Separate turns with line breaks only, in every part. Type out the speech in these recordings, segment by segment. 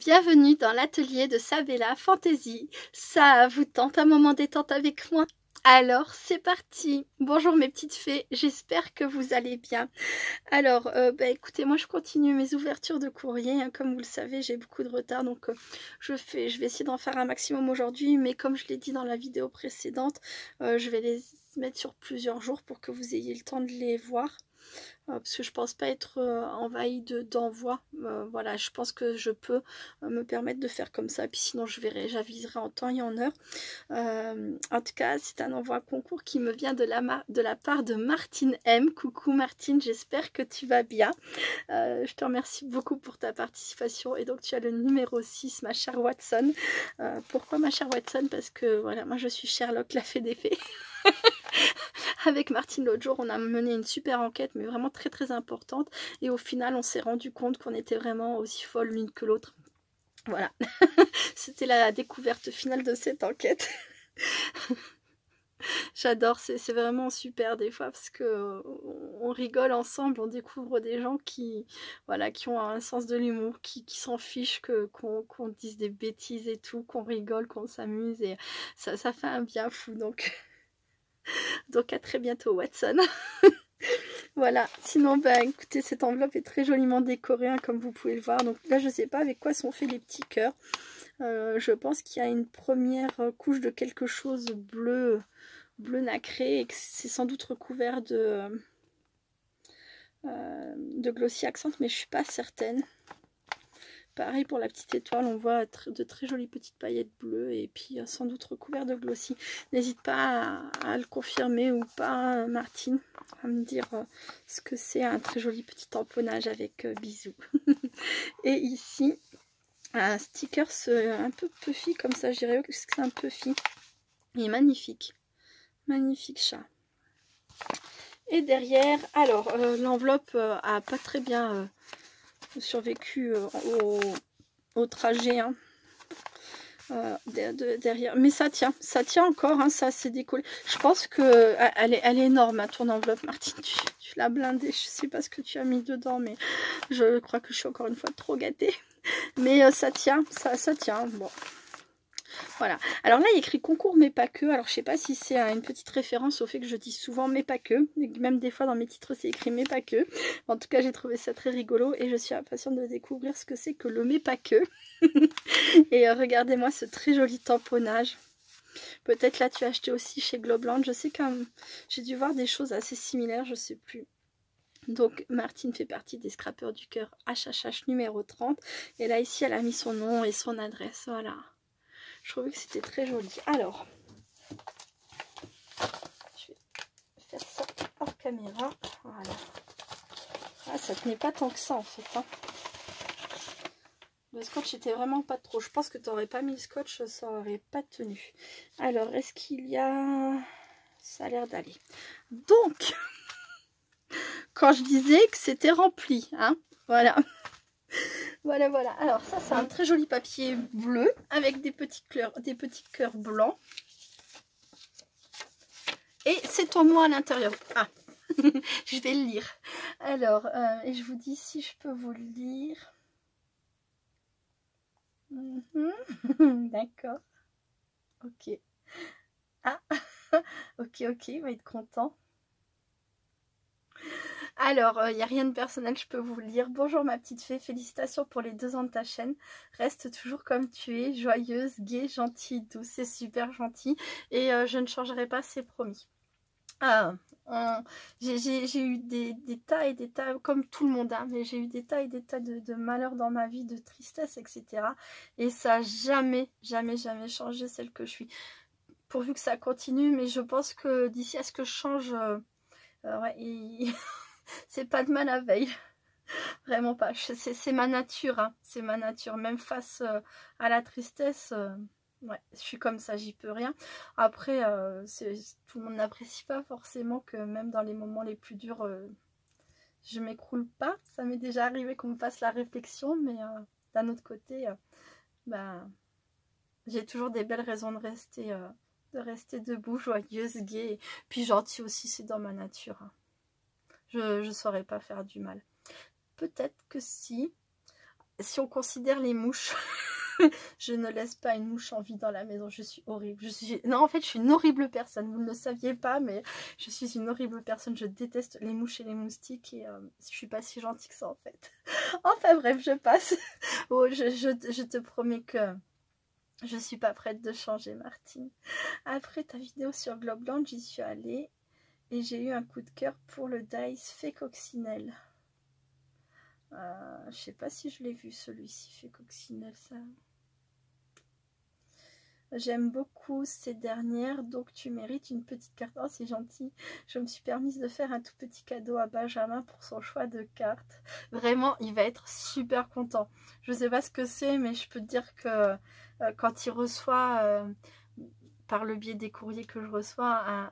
Bienvenue dans l'atelier de Sabella Fantasy. Ça vous tente un moment détente avec moi? Alors c'est parti. Bonjour mes petites fées, j'espère que vous allez bien. Alors écoutez, moi je continue mes ouvertures de courrier, hein. Comme vous le savez, j'ai beaucoup de retard, donc je vais essayer d'en faire un maximum aujourd'hui, mais comme je l'ai dit dans la vidéo précédente, je vais les mettre sur plusieurs jours pour que vous ayez le temps de les voir. Parce que je pense pas être envahie d'envoi. Voilà, je pense que je peux me permettre de faire comme ça, puis sinon je verrai, j'aviserai en temps et en heure. En tout cas, c'est un envoi concours qui me vient de la part de Martine M. Coucou Martine, j'espère que tu vas bien. Je te remercie beaucoup pour ta participation. Et donc tu as le numéro 6, ma chère Watson. Pourquoi ma chère Watson? Parce que voilà, moi je suis Sherlock, la fée des fées. Avec Martine l'autre jour, on a mené une super enquête, mais vraiment très très importante. Et au final, on s'est rendu compte qu'on était vraiment aussi folles l'une que l'autre. Voilà, c'était la découverte finale de cette enquête. J'adore, c'est vraiment super des fois parce que on rigole ensemble, on découvre des gens qui, voilà, qui ont un sens de l'humour, qui s'en fichent qu'on dise des bêtises et tout, qu'on rigole, qu'on s'amuse, et ça fait un bien fou. Donc à très bientôt Watson. Voilà, sinon écoutez, cette enveloppe est très joliment décorée, hein, comme vous pouvez le voir. Donc là je sais pas avec quoi sont faits les petits cœurs. Je pense qu'il y a une première couche de quelque chose bleu nacré, et que c'est sans doute recouvert de glossy accent, mais je suis pas certaine. Pareil pour la petite étoile, on voit de très jolies petites paillettes bleues, et puis sans doute recouvert de glossy. N'hésite pas à le confirmer ou pas, Martine, à me dire ce que c'est, un très joli petit tamponnage avec bisous. Et ici, un sticker un peu puffy, comme ça, je dirais que c'est un puffy. Il est magnifique. Magnifique chat. Et derrière, alors, l'enveloppe a pas très bien survécu au trajet, hein. Derrière, mais ça tient encore, hein, ça s'est décollé. Je pense que elle est énorme, hein, ton enveloppe, Martine. Tu l'as blindée. Je sais pas ce que tu as mis dedans, mais je crois que je suis encore une fois trop gâtée. Mais ça tient, ça tient. Bon. Voilà. Alors là, il y a écrit concours mais pas que. Alors je sais pas si c'est une petite référence au fait que je dis souvent mais pas que. Même des fois dans mes titres c'est écrit mais pas que. En tout cas, j'ai trouvé ça très rigolo et je suis impatiente de découvrir ce que c'est que le mais pas que. Et regardez-moi ce très joli tamponnage. Peut-être là tu as acheté aussi chez Globland. Je sais que j'ai dû voir des choses assez similaires, je sais plus. Donc Martine fait partie des scrappeurs du cœur HHH numéro 30. Et là ici elle a mis son nom et son adresse. Voilà. Je trouvais que c'était très joli. Alors, je vais faire ça hors caméra. Voilà. Ah, ça tenait pas tant que ça en fait, hein. Le scotch était vraiment pas trop. Je pense que tu n'aurais pas mis le scotch, ça aurait pas tenu. Alors, est-ce qu'il y a... Ça a l'air d'aller. Donc, quand je disais que c'était rempli, hein, voilà. Voilà. Alors ça, c'est un très joli papier bleu avec des petits cœurs blancs. Et c'est en moi à l'intérieur. Ah, je vais le lire. Alors, et je vous dis si je peux vous le lire. D'accord. Ok. Ah, ok, il va être content. Alors, il n'y a rien de personnel, je peux vous le lire. Bonjour ma petite fée, félicitations pour les 2 ans de ta chaîne. Reste toujours comme tu es, joyeuse, gaie, gentille, douce, c'est super gentil. Et je ne changerai pas, c'est promis. J'ai eu des tas et des tas, comme tout le monde, hein, mais j'ai eu des tas et des tas de malheurs dans ma vie, de tristesse, etc. Et ça n'a jamais changé celle que je suis. Pourvu que ça continue, mais je pense que d'ici à ce que je change, ouais, c'est pas de mal la veille. Vraiment pas. C'est ma nature, hein. C'est ma nature. Même face à la tristesse, ouais, je suis comme ça, j'y peux rien. Après, tout le monde n'apprécie pas forcément que même dans les moments les plus durs, je m'écroule pas. Ça m'est déjà arrivé qu'on me fasse la réflexion, mais d'un autre côté, j'ai toujours des belles raisons de rester debout, joyeuse, gaie, puis gentille aussi, c'est dans ma nature, hein. Je ne saurais pas faire du mal. Peut-être que si. si on considère les mouches, je ne laisse pas une mouche en vie dans la maison. Je suis horrible. Non, en fait, je suis une horrible personne. Vous ne le saviez pas, mais je suis une horrible personne. Je déteste les mouches et les moustiques et je suis pas si gentille que ça, en fait. Enfin bref, je passe. Oh, je te promets que je suis pas prête de changer, Martine. Après ta vidéo sur Globland, j'y suis allée et j'ai eu un coup de cœur pour le Dice Fée Coccinelle. Je sais pas si je l'ai vu celui-ci, Fée Coccinelle, ça. J'aime beaucoup ces dernières, donc tu mérites une petite carte. Oh, c'est gentil. Je me suis permise de faire un tout petit cadeau à Benjamin pour son choix de carte. Vraiment, il va être super content. Je ne sais pas ce que c'est, mais je peux te dire que quand il reçoit, par le biais des courriers que je reçois,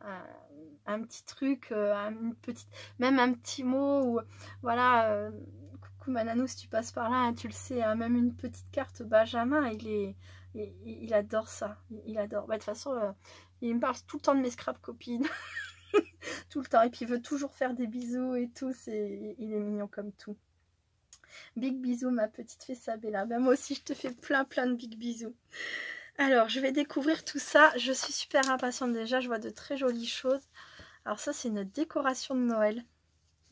un petit truc, une petite, même un petit mot, ou voilà, coucou Mananou, si tu passes par là, hein, tu le sais, hein, même une petite carte Benjamin, il adore ça, il adore. Bah, de toute façon, il me parle tout le temps de mes scrap copines, tout le temps, et puis il veut toujours faire des bisous et tout, il est mignon comme tout. Big bisous ma petite fée Sabella, ben, moi aussi je te fais plein de big bisous. Alors je vais découvrir tout ça, je suis super impatiente déjà, je vois de très jolies choses. Alors ça c'est une décoration de Noël,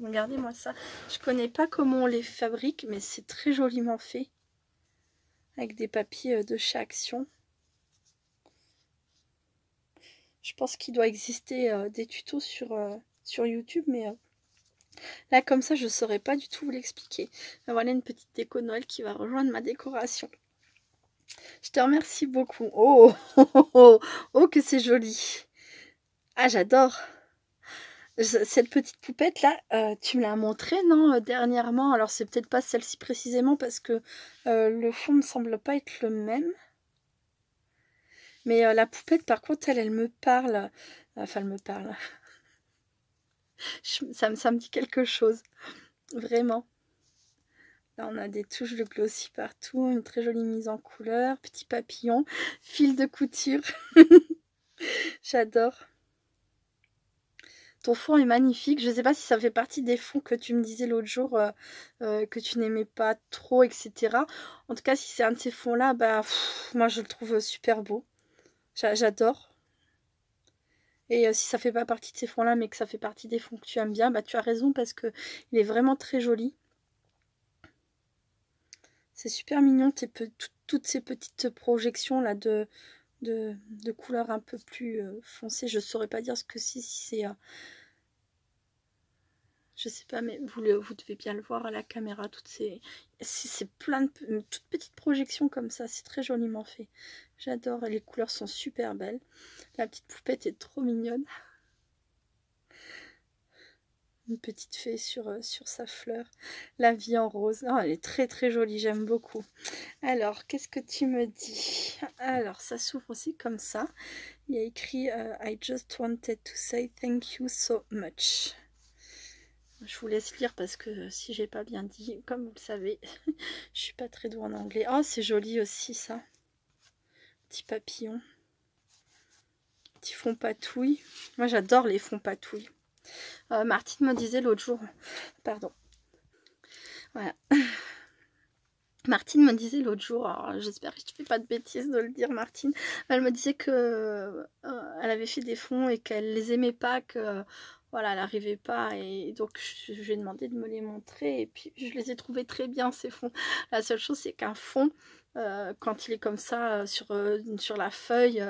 regardez-moi ça, je connais pas comment on les fabrique, mais c'est très joliment fait. Avec des papiers de chez Action. Je pense qu'il doit exister des tutos sur YouTube, mais là comme ça je ne saurais pas du tout vous l'expliquer. Voilà une petite déco Noël qui va rejoindre ma décoration. Je te remercie beaucoup. Oh, oh que c'est joli. Ah, j'adore. Cette petite poupette là, tu me l'as montrée, non, dernièrement. Alors c'est peut-être pas celle-ci précisément parce que le fond ne semble pas être le même. Mais la poupette, par contre, elle me parle. Enfin, elle me parle. Ça me dit quelque chose. Vraiment. Là, on a des touches de glossy partout. Une très jolie mise en couleur. Petit papillon. Fil de couture. J'adore. Ton fond est magnifique. Je ne sais pas si ça fait partie des fonds que tu me disais l'autre jour que tu n'aimais pas trop, etc. En tout cas, si c'est un de ces fonds-là, bah, moi, je le trouve super beau. J'adore. Et si ça fait pas partie de ces fonds-là, mais que ça fait partie des fonds que tu aimes bien, bah tu as raison parce que il est vraiment très joli. C'est super mignon, toutes ces petites projections là de couleurs un peu plus foncées. Je saurais pas dire ce que c'est, si c'est... je sais pas, mais vous devez bien le voir à la caméra, c'est plein de toutes petites projections comme ça, c'est très joliment fait. J'adore, et les couleurs sont super belles. La petite poupette est trop mignonne. Une petite fée sur sa fleur. La vie en rose. Oh, elle est très jolie, j'aime beaucoup. Alors, qu'est-ce que tu me dis? Alors, ça s'ouvre aussi comme ça. Il y a écrit I just wanted to say thank you so much. Je vous laisse lire parce que si j'ai pas bien dit, comme vous le savez, je suis pas très douée en anglais. Oh, c'est joli aussi ça. Petit papillon. Petit fond patouille. Moi, j'adore les fonds patouilles. Martine me disait l'autre jour, pardon, voilà, Martine me disait l'autre jour, j'espère que je ne fais pas de bêtises de le dire, Martine, elle me disait que elle avait fait des fonds et qu'elle les aimait pas, que voilà, elle n'arrivait pas, et donc je lui ai demandé de me les montrer, et puis je les ai trouvés très bien ces fonds. La seule chose c'est qu'un fond, quand il est comme ça sur la feuille,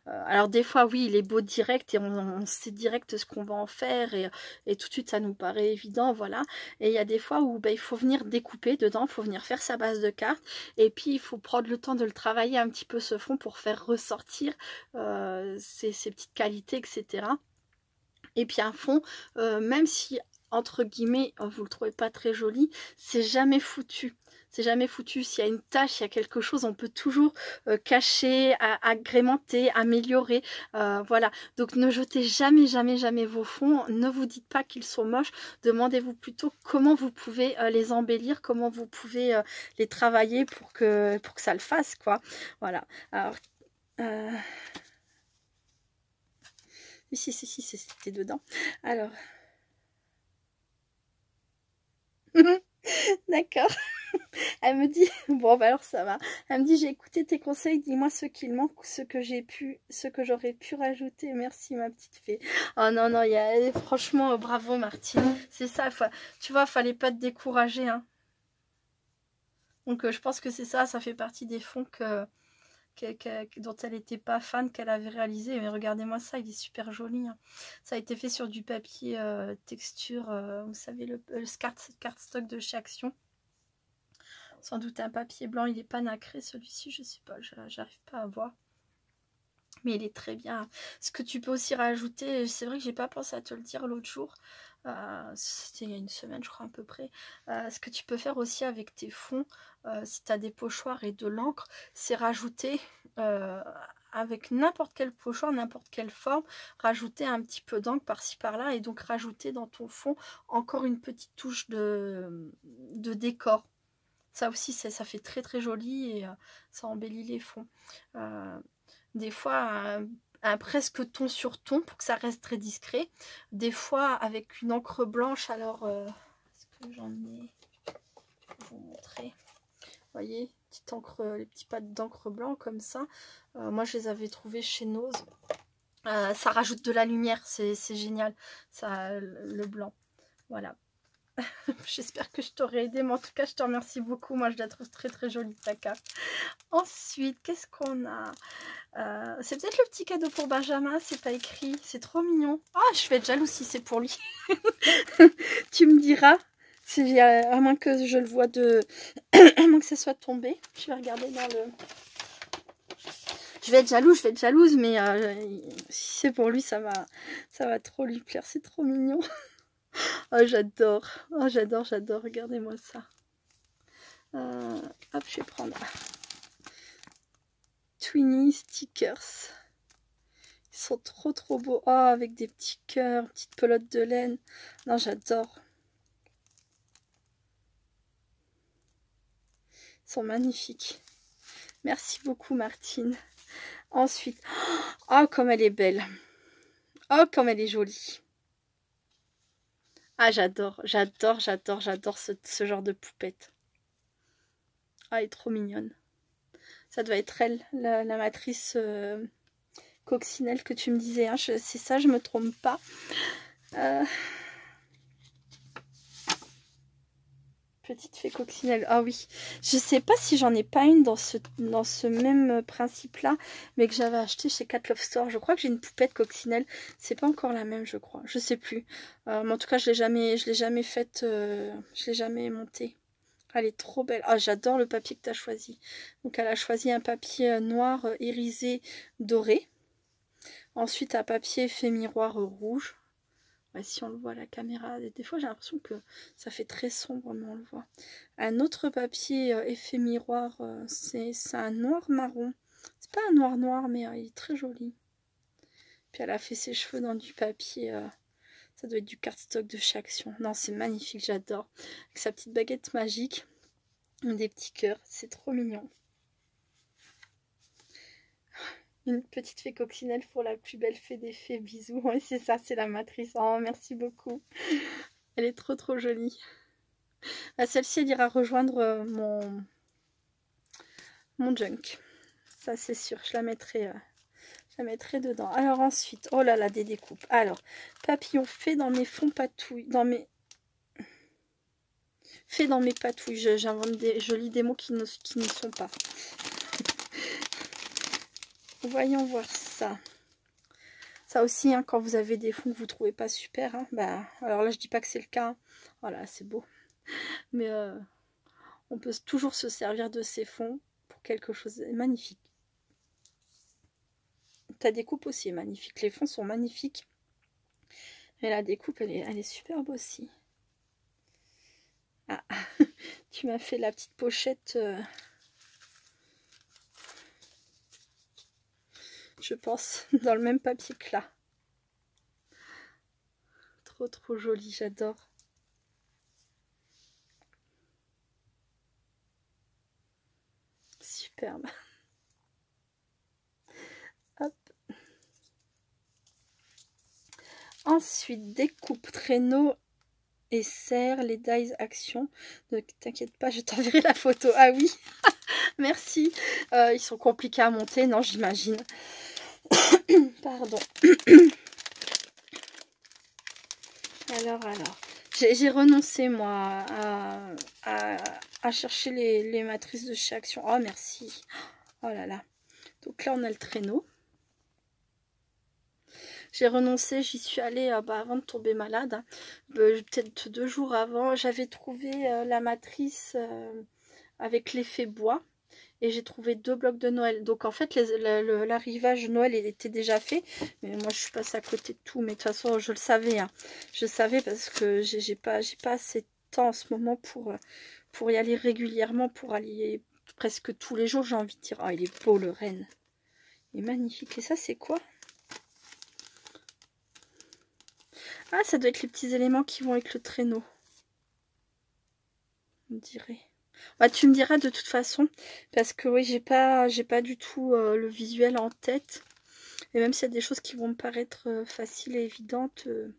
alors des fois oui il est beau direct et on sait direct ce qu'on va en faire, et tout de suite ça nous paraît évident, voilà, et il y a des fois où il faut venir découper dedans, il faut venir faire sa base de cartes, et puis il faut prendre le temps de le travailler un petit peu ce fond pour faire ressortir ses petites qualités, etc. Et puis un fond, même si entre guillemets vous le trouvez pas très joli, c'est jamais foutu. C'est jamais foutu. S'il y a une tâche, il y a quelque chose, on peut toujours cacher, agrémenter, améliorer. Voilà. Donc ne jetez jamais vos fonds. Ne vous dites pas qu'ils sont moches. Demandez-vous plutôt comment vous pouvez les embellir, comment vous pouvez les travailler pour que ça le fasse, quoi. Voilà. Alors... Si, c'était dedans. Alors... D'accord. Elle me dit, bon bah alors ça va. Elle me dit, j'ai écouté tes conseils, dis-moi ce qu'il manque, ce que j'aurais pu rajouter. Merci ma petite fée. Oh non, non, franchement, bravo Martine. C'est ça, tu vois, fallait pas te décourager. Hein. Donc je pense que c'est ça, ça fait partie des fonds dont elle n'était pas fan, qu'elle avait réalisé. Mais regardez-moi ça, il est super joli. Hein. Ça a été fait sur du papier texture, vous savez, le cardstock de chez Action. Sans doute un papier blanc, il n'est pas nacré celui-ci, je sais pas, j'arrive pas à voir. Mais il est très bien. Ce que tu peux aussi rajouter, c'est vrai que j'ai pas pensé à te le dire l'autre jour, c'était il y a une semaine je crois à peu près, ce que tu peux faire aussi avec tes fonds, si tu as des pochoirs et de l'encre, c'est rajouter avec n'importe quel pochoir, n'importe quelle forme, rajouter un petit peu d'encre par-ci par-là et donc rajouter dans ton fond encore une petite touche de décor. Ça aussi, ça fait très très joli et ça embellit les fonds. Des fois, un presque ton sur ton pour que ça reste très discret. Des fois, avec une encre blanche. Alors, est-ce que j'en ai? Je vais vous montrer. Vous voyez, petite encre, les petits pattes d'encre blanc comme ça. Moi, je les avais trouvés chez Nose. Ça rajoute de la lumière, c'est génial. Ça, le blanc. Voilà. J'espère que je t'aurai aidé, mais en tout cas, je te remercie beaucoup. Moi, je la trouve très très jolie ta carte. Ensuite, qu'est-ce qu'on a? C'est peut-être le petit cadeau pour Benjamin, c'est pas écrit. C'est trop mignon. Ah, je vais être jalouse si c'est pour lui. Tu me diras, à moins que je le vois de... à moins que ça soit tombé. Je vais regarder dans le... Je vais être jalouse, mais si c'est pour lui, ça va trop lui plaire. C'est trop mignon. Oh, j'adore. Oh, j'adore. Regardez-moi ça. Hop, je vais prendre Twinnie stickers. Ils sont trop trop beaux. Oh, avec des petits cœurs, petites pelotes de laine. Non, j'adore. Ils sont magnifiques. Merci beaucoup, Martine. Ensuite, oh, comme elle est belle. Oh, comme elle est jolie. Ah, j'adore ce genre de poupette. Ah, elle est trop mignonne. Ça doit être elle, la matrice coccinelle que tu me disais. Hein. C'est ça, je me trompe pas. Petite fée coccinelle. Ah oui. Je sais pas si j'en ai pas une dans ce même principe-là, mais que j'avais acheté chez Cat Love Store. Je crois que j'ai une poupette coccinelle. C'est pas encore la même, je crois. Je sais plus. Mais en tout cas, je l'ai jamais faite. Je l'ai jamais montée. Elle est trop belle. Ah, j'adore le papier que tu as choisi. Donc, elle a choisi un papier noir irisé doré. Ensuite, un papier fait miroir rouge. Ouais, si on le voit à la caméra, des fois j'ai l'impression que ça fait très sombre, mais on le voit. Un autre papier effet miroir, c'est un noir marron. C'est pas un noir noir, mais il est très joli. Puis elle a fait ses cheveux dans du papier, ça doit être du cardstock de chez Action. Non, c'est magnifique, j'adore. Avec sa petite baguette magique, des petits cœurs, c'est trop mignon. Une petite fée coccinelle pour la plus belle fée des fées. Bisous. Oui, c'est ça, c'est la matrice. Oh, merci beaucoup. Elle est trop trop jolie. Celle-ci, elle ira rejoindre mon junk. Ça, c'est sûr. Je la mettrai dedans. Alors ensuite, oh là là, des découpes. Alors, papillon fait dans mes fonds patouilles. Fait dans mes patouilles. J'invente je lis des mots qui ne sont pas. Voyons voir ça. Ça aussi, hein, quand vous avez des fonds que vous trouvez pas super, hein, bah, alors là, je dis pas que c'est le cas. Hein. Voilà, c'est beau. Mais on peut toujours se servir de ces fonds pour quelque chose de magnifique. Ta découpe aussi est magnifique. Les fonds sont magnifiques. Et la découpe, elle est superbe aussi. Ah, tu m'as fait la petite pochette... je pense, dans le même papier que là. Trop, trop joli, j'adore. Superbe. Hop. Ensuite, découpe traîneau et serre les dies action. Ne t'inquiète pas, je t'enverrai la photo. Ah oui, merci. Ils sont compliqués à monter, non, j'imagine. Pardon. Alors. J'ai renoncé, moi, à chercher les matrices de chez Action. Oh, merci. Oh là là. Donc là, on a le traîneau. J'ai renoncé, j'y suis allée avant de tomber malade. Hein. Peut-être 2 jours avant, j'avais trouvé la matrice avec l'effet bois. Et j'ai trouvé 2 blocs de Noël. Donc en fait, l'arrivage Noël il était déjà fait. Mais moi, je suis passée à côté de tout. Mais de toute façon, je le savais. Hein. Je savais parce que j'ai pas assez de temps en ce moment pour y aller régulièrement. Pour aller presque tous les jours, j'ai envie de dire. Ah, il est beau le renne. Il est magnifique. Et ça, c'est quoi? Ah, ça doit être les petits éléments qui vont avec le traîneau. On dirait. Bah, tu me diras de toute façon, parce que oui, j'ai pas du tout le visuel en tête. Et même s'il y a des choses qui vont me paraître faciles et évidentes, ce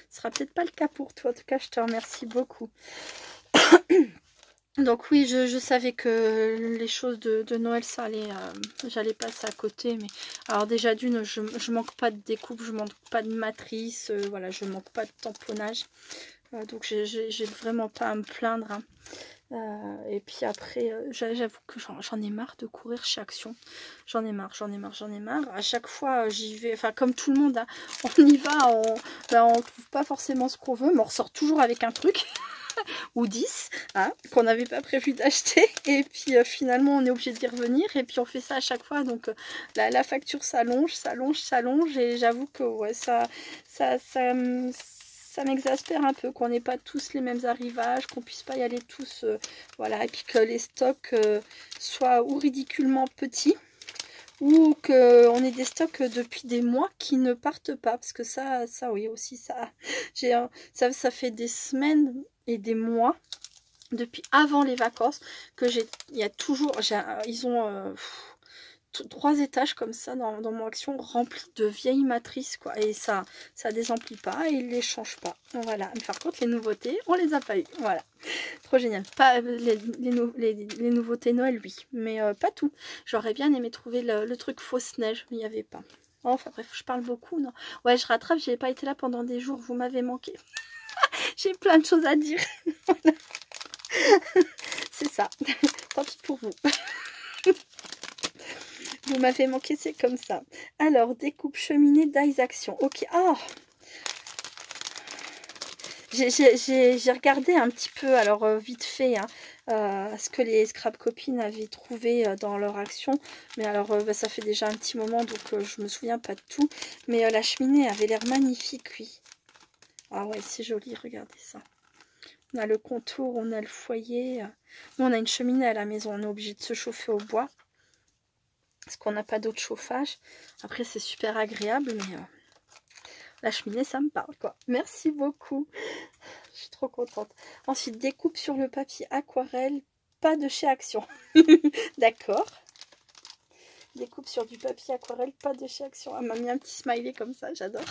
sera peut-être pas le cas pour toi. En tout cas, je te remercie beaucoup. Donc oui, je savais que les choses de Noël, ça allait, j'allais passer à côté. Mais alors déjà d'une, je manque pas de découpe, je manque pas de matrice, voilà, je manque pas de tamponnage. Donc j'ai vraiment pas à me plaindre. Hein. Et puis après, j'avoue que j'en ai marre de courir chez Action. J'en ai marre. À chaque fois, j'y vais, enfin comme tout le monde, hein, on y va, on trouve pas forcément ce qu'on veut, mais on ressort toujours avec un truc. Ou 10, hein, qu'on n'avait pas prévu d'acheter. Et puis finalement, on est obligé d'y revenir. Et puis on fait ça à chaque fois. Donc la facture s'allonge. Et j'avoue que ouais, ça m'exaspère un peu qu'on n'ait pas tous les mêmes arrivages, qu'on puisse pas y aller tous, voilà, et puis que les stocks soient ou ridiculement petits, ou qu'on ait des stocks depuis des mois qui ne partent pas, parce que ça oui aussi, ça fait des semaines et des mois, depuis avant les vacances, que il y a toujours, ils ont 3 étages comme ça dans mon Action remplis de vieilles matrices quoi, et ça désemplit pas et ils les changent pas, voilà. Mais par contre les nouveautés on les a pas eu, voilà, trop génial. Pas les nouveautés Noël oui, mais pas tout. J'aurais bien aimé trouver le truc fausse neige, mais il n'y avait pas. Enfin bref, je parle beaucoup, non? Ouais, je rattrape, j'ai pas été là pendant des jours, vous m'avez manqué. J'ai plein de choses à dire. Voilà. C'est ça, tant pis pour vous. Vous m'avez manqué, c'est comme ça. Alors, découpe cheminée dies action. Ok. Oh, j'ai regardé un petit peu, alors vite fait, hein, ce que les scrap copines avaient trouvé dans leur action. Mais alors, ça fait déjà un petit moment, donc je me souviens pas de tout. Mais la cheminée avait l'air magnifique, oui. Ah ouais, c'est joli, regardez ça. On a le contour, on a le foyer. Nous, on a une cheminée à la maison, on est obligé de se chauffer au bois. Parce qu'on n'a pas d'autre chauffage. Après, c'est super agréable, mais la cheminée, ça me parle, quoi. Merci beaucoup. Je suis trop contente. Ensuite, découpe sur le papier aquarelle, pas de chez Action. D'accord. Découpe sur du papier aquarelle, pas de chez Action. Elle m'a mis un petit smiley comme ça, j'adore.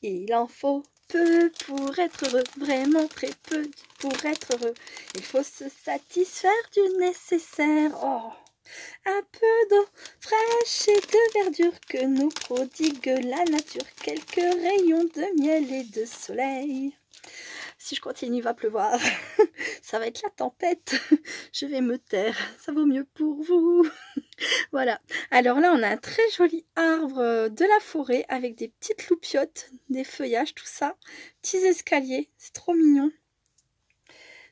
Il en faut peu pour être heureux, vraiment très peu pour être heureux. Il faut se satisfaire du nécessaire. Oh, un peu d'eau fraîche et de verdure que nous prodigue la nature. Quelques rayons de miel et de soleil. Si je continue, il va pleuvoir. Ça va être la tempête. Je vais me taire. Ça vaut mieux pour vous. Voilà. Alors là, on a un très joli arbre de la forêt avec des petites loupiottes, des feuillages, tout ça. Petits escaliers. C'est trop mignon.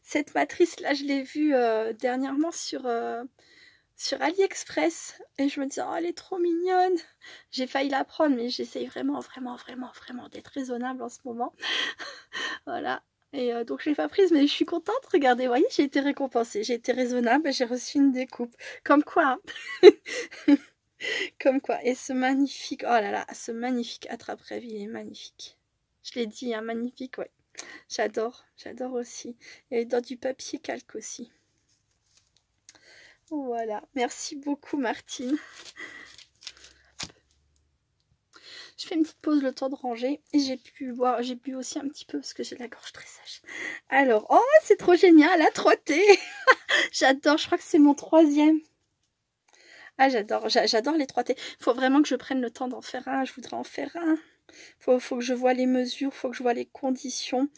Cette matrice-là, je l'ai vue dernièrement sur AliExpress. Et je me disais, oh, elle est trop mignonne. J'ai failli la prendre, mais j'essaye vraiment d'être raisonnable en ce moment. Voilà. Et donc je l'ai pas prise, mais je suis contente. Regardez, vous voyez, j'ai été récompensée. J'ai été raisonnable et j'ai reçu une découpe. Comme quoi, hein. Comme quoi. Et ce magnifique, oh là là, ce magnifique attrape-rêve, il est magnifique. Je l'ai dit, hein, magnifique, ouais. J'adore aussi. Et dans du papier calque aussi. Voilà. Merci beaucoup, Martine. Je fais une petite pause, le temps de ranger. Et j'ai pu boire, j'ai bu aussi un petit peu parce que j'ai la gorge très sèche. Alors, oh, c'est trop génial, la 3T. J'adore, je crois que c'est mon 3e. Ah, j'adore les 3T. Il faut vraiment que je prenne le temps d'en faire un. Je voudrais en faire un. Faut que je vois les mesures, faut que je vois les conditions.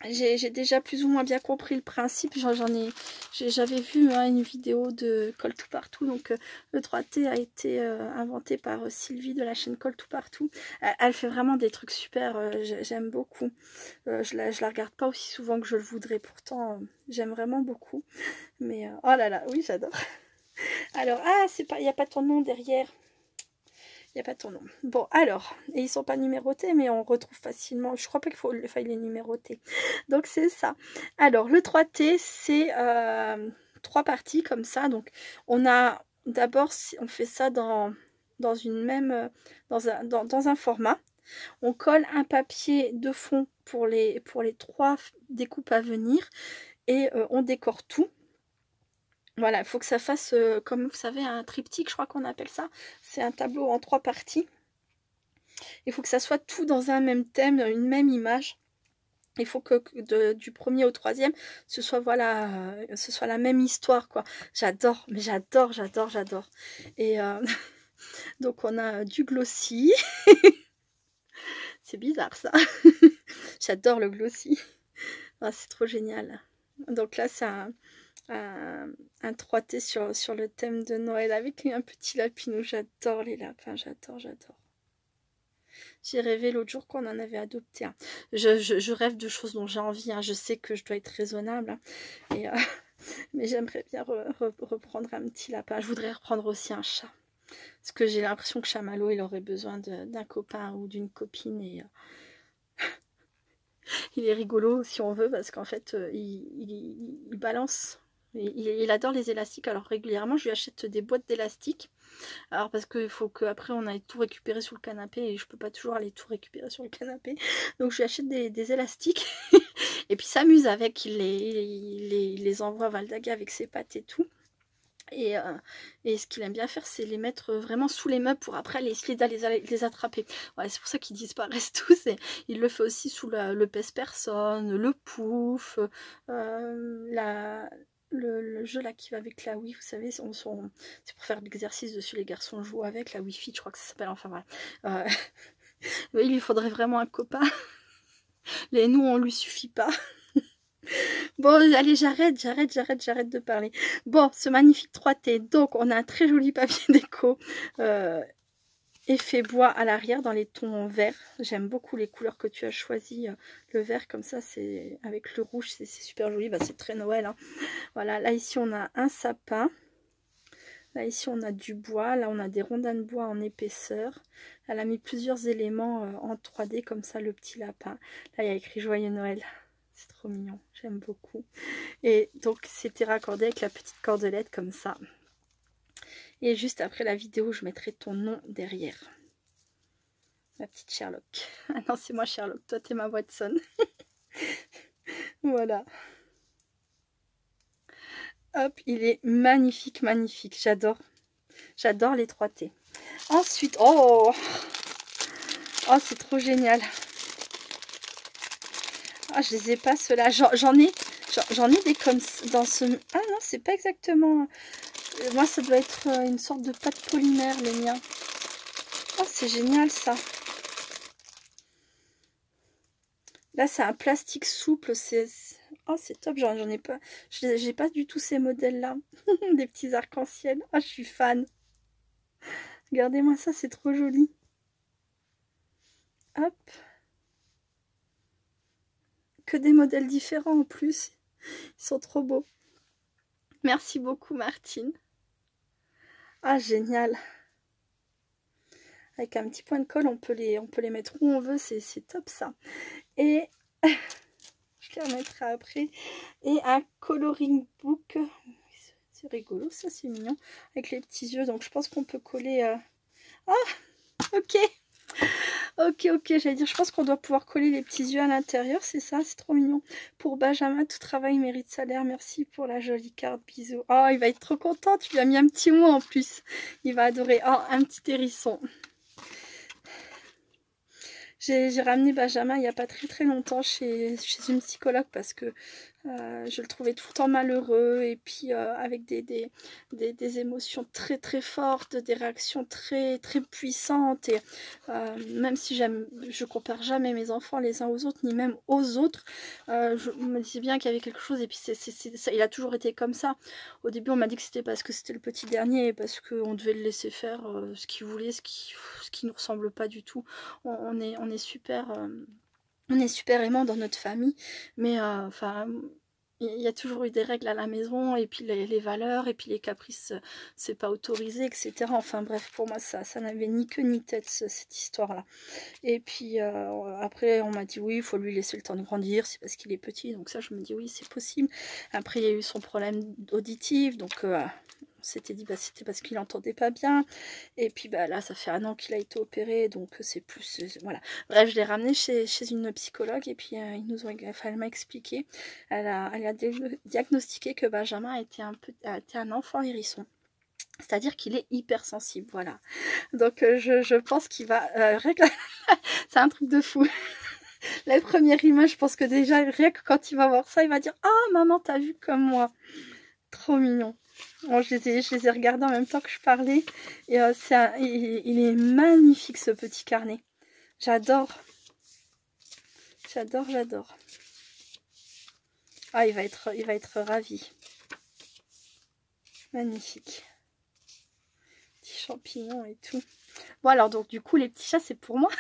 J'ai déjà plus ou moins bien compris le principe. J'avais vu une vidéo de Call to Partout. Donc le 3T a été inventé par Sylvie de la chaîne Call to Partout. Elle fait vraiment des trucs super. J'aime beaucoup. Je la regarde pas aussi souvent que je le voudrais. Pourtant, j'aime vraiment beaucoup. Mais oh là là, oui, j'adore. Alors, ah, il n'y a pas ton nom derrière. Il n'y a pas ton nom. Bon, alors, et ils sont pas numérotés, mais on retrouve facilement. Je crois pas qu'il faille les numéroter. Donc, c'est ça. Alors, le 3T, c'est 3 parties comme ça. Donc, on a d'abord, on fait ça dans une même, dans un format. On colle un papier de fond pour les 3 découpes à venir et on décore tout. Voilà, il faut que ça fasse, comme vous savez, un triptyque, je crois qu'on appelle ça. C'est un tableau en 3 parties. Il faut que ça soit tout dans un même thème, une même image. Il faut que du 1er au 3e, ce soit, voilà, ce soit la même histoire, quoi. J'adore, mais j'adore. Et donc, on a du glossy. C'est bizarre, ça. J'adore le glossy. Ah, c'est trop génial. Donc là, c'est un 3T sur le thème de Noël avec un petit lapinou. J'adore les lapins, j'adore. J'ai rêvé l'autre jour qu'on en avait adopté un. Je rêve de choses dont j'ai envie. Je sais que je dois être raisonnable. Mais j'aimerais bien reprendre un petit lapin. Je voudrais reprendre aussi un chat. Parce que j'ai l'impression que Chamallow, il aurait besoin d'un copain ou d'une copine. Et il est rigolo si on veut parce qu'en fait, il balance. Il adore les élastiques, alors régulièrement je lui achète des boîtes d'élastiques. Alors parce qu'il faut qu'après on aille tout récupérer sur le canapé et je peux pas toujours aller tout récupérer sur le canapé. Donc je lui achète des élastiques et puis s'amuse avec, il les envoie à Valdaga avec ses pattes et tout. Et ce qu'il aime bien faire, c'est les mettre vraiment sous les meubles pour après essayer d'aller les attraper. Ouais, c'est pour ça qu'ils disparaissent tous. Et il le fait aussi sous le pèse-personne, le pouf, le jeu là qui va avec la Wii, vous savez, c'est pour faire l'exercice dessus, les garçons jouent avec la Wi-Fi, je crois que ça s'appelle, enfin voilà. Oui, il lui faudrait vraiment un copain. Les nous, on lui suffit pas. Bon, allez, j'arrête de parler. Bon, ce magnifique 3T, donc on a un très joli papier déco, effet bois à l'arrière dans les tons verts. J'aime beaucoup les couleurs que tu as choisies. Le vert comme ça, c'est avec le rouge, c'est super joli. Bah, c'est très Noël, hein. Voilà, là ici on a un sapin. Là ici on a du bois. Là on a des rondins de bois en épaisseur. Elle a mis plusieurs éléments en 3D comme ça, le petit lapin. Là il y a écrit Joyeux Noël. C'est trop mignon, j'aime beaucoup. Et donc c'était raccordé avec la petite cordelette comme ça. Et juste après la vidéo, je mettrai ton nom derrière. Ma petite Sherlock. Ah non, c'est moi Sherlock, toi t'es ma Watson. Voilà. Hop, il est magnifique, magnifique. J'adore. J'adore les 3T. Ensuite, oh c'est trop génial. Ah, je les ai pas ceux-là. J'en ai des comme dans ce... Ah non, c'est pas exactement... Moi, ça doit être une sorte de pâte polymère, les miens. Oh, c'est génial, ça. Là, c'est un plastique souple. Oh, c'est top. J'en ai pas... J'ai pas du tout ces modèles-là. Des petits arcs-en-ciel. Ah, je suis fan. Regardez-moi ça, c'est trop joli. Hop. Que des modèles différents en plus. Ils sont trop beaux. Merci beaucoup, Martine. Ah, génial. Avec un petit point de colle, on peut les mettre où on veut. C'est top, ça. Et je les remettrai après. Et un coloring book. C'est rigolo, ça, c'est mignon. Avec les petits yeux. Donc, je pense qu'on peut coller... Ah, ok. Ok, j'allais dire, je pense qu'on doit pouvoir coller les petits yeux à l'intérieur, c'est ça, c'est trop mignon. Pour Benjamin, tout travail mérite salaire, merci pour la jolie carte, bisous. Oh, il va être trop content, tu lui as mis un petit mot en plus. Il va adorer. Oh, un petit hérisson. J'ai ramené Benjamin il n'y a pas très longtemps chez une psychologue parce que je le trouvais tout le temps malheureux et puis avec des émotions très fortes, des réactions très puissantes. Et même si je compare jamais mes enfants les uns aux autres, ni même aux autres, je me disais bien qu'il y avait quelque chose. Et puis ça, il a toujours été comme ça. Au début, on m'a dit que c'était parce que c'était le petit dernier et parce qu'on devait le laisser faire ce qu'il voulait, ce qui nous ressemble pas du tout. On est super... on est super aimants dans notre famille, mais enfin, il y a toujours eu des règles à la maison, et puis les valeurs, et puis les caprices, c'est pas autorisé, etc. Enfin bref, pour moi, ça n'avait ni queue ni tête, cette histoire-là. Et puis après, on m'a dit oui, il faut lui laisser le temps de grandir, c'est parce qu'il est petit, donc ça, je me dis oui, c'est possible. Après, il y a eu son problème auditif, donc... on s'était dit bah c'était parce qu'il entendait pas bien, et puis bah là ça fait 1 an qu'il a été opéré, donc c'est plus voilà. Bref, je l'ai ramené chez une psychologue, et puis elle m'a expliqué, elle a diagnostiqué que Benjamin était un enfant hérisson, c'est-à-dire qu'il est hypersensible, voilà. Donc je pense qu'il va c'est un truc de fou. La première image, je pense que déjà rien que quand il va voir ça, il va dire oh maman, t'as vu comme moi. Trop mignon. Bon, je les ai regardés en même temps que je parlais. Et il est magnifique, ce petit carnet. J'adore. J'adore. Ah, il va être ravi. Magnifique. Petits champignons et tout. Bon, alors, donc, du coup, les petits chats, c'est pour moi.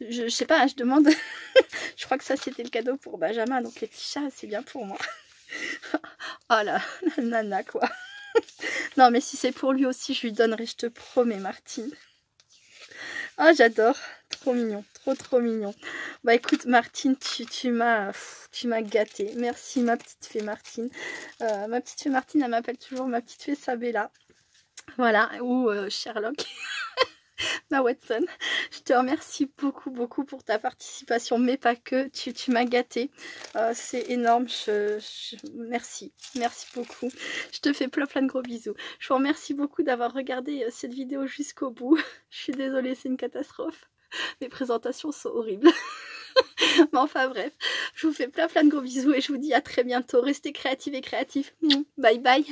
Je sais pas, je demande. Je crois que ça, c'était le cadeau pour Benjamin. Donc, les petits chats, c'est bien pour moi. Oh la nana, quoi. Non, mais si c'est pour lui aussi, je lui donnerai, je te promets, Martine. Oh, j'adore. Trop mignon. Trop mignon. Bah écoute, Martine, tu m'as gâtée. Merci, ma petite fée Martine. Ma petite fée Martine, elle m'appelle toujours ma petite fée Sabella. Voilà, ou Sherlock. Ma Watson. Je te remercie beaucoup pour ta participation, mais pas que. Tu m'as gâtée. C'est énorme. Merci beaucoup. Je te fais plein de gros bisous. Je vous remercie beaucoup d'avoir regardé cette vidéo jusqu'au bout. Je suis désolée, c'est une catastrophe. Mes présentations sont horribles. Mais enfin bref, je vous fais plein de gros bisous et je vous dis à très bientôt. Restez créatifs et créatifs. Bye bye.